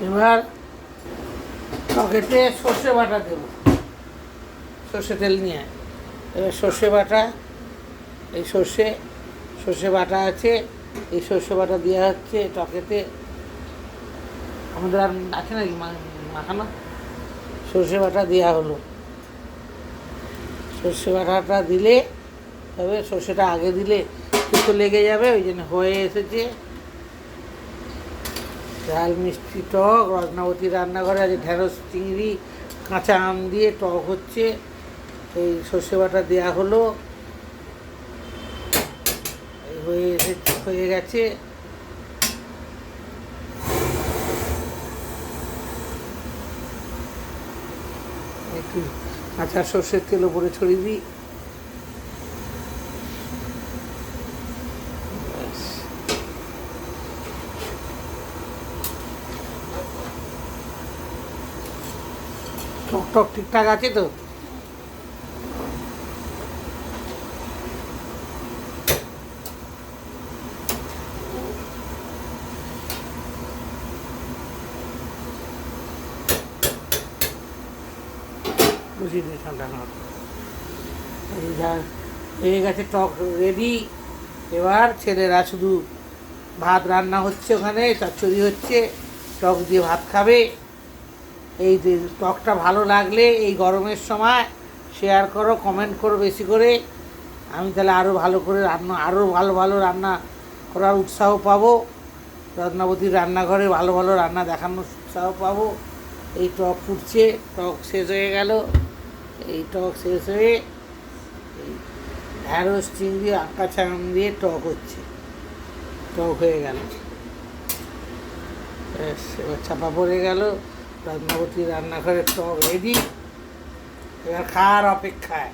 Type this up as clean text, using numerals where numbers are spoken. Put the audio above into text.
এবার টকেতে সর্ষে বাটা দেব, সর্ষে তেল নিয়ে। এবার সর্ষে বাটা, এই সর্ষে বাটা আছে, এই সর্ষে বাটা দেওয়া হচ্ছে টকেতে। আমাদের আর আছে নাকি মাখানো? সর্ষে বাটা দেওয়া হলো। সর্ষে বাটাটা দিলে, তবে সর্ষেটা আগে দিলে একটু লেগে যাবে, ওই জন্য হয়ে এসেছে। ঝাল মিষ্টি টক রত্নাবতী রান্নাঘরে আজ ঢেঁড়স চিংড়ি কাঁচা আম দিয়ে টক হচ্ছে। এই সর্ষে বাটা দেওয়া হলো, হয়ে গেছে। একটু কাঁচা সর্ষের তেল ওপরে ছড়িয়ে দিই। টক টক ঠিকঠাক আছে তো? বুঝিয়ে দিই ঠান্ডা না, এই যা হয়ে গেছে টক রেডি। এবার ছেলেরা শুধু ভাত রান্না হচ্ছে, ওখানে চচ্চড়ি হচ্ছে, টক দিয়ে ভাত খাবে। এই টকটা ভালো লাগলে এই গরমের সময় শেয়ার করো, কমেন্ট করো বেশি করে। আমি তাহলে আরও ভালো করে আরও ভালো ভালো রান্না করার উৎসাহ পাবো। রত্নাবতীর রান্নাঘরে ভালো ভালো রান্না দেখানোর উৎসাহ পাবো। এই টক ফুটছে, টক শেষ হয়ে গেল। এই টক শেষ হয়ে এই ঢ্যাঁড়স চিংড়ি কাঁচা আম দিয়ে টক হচ্ছে, টক হয়ে গেল। ব্যাস, এবার চাপা পড়ে গেল। রত্নাবতীর রান্নাঘরের টক রেডি, এবার খাওয়ার অপেক্ষায়।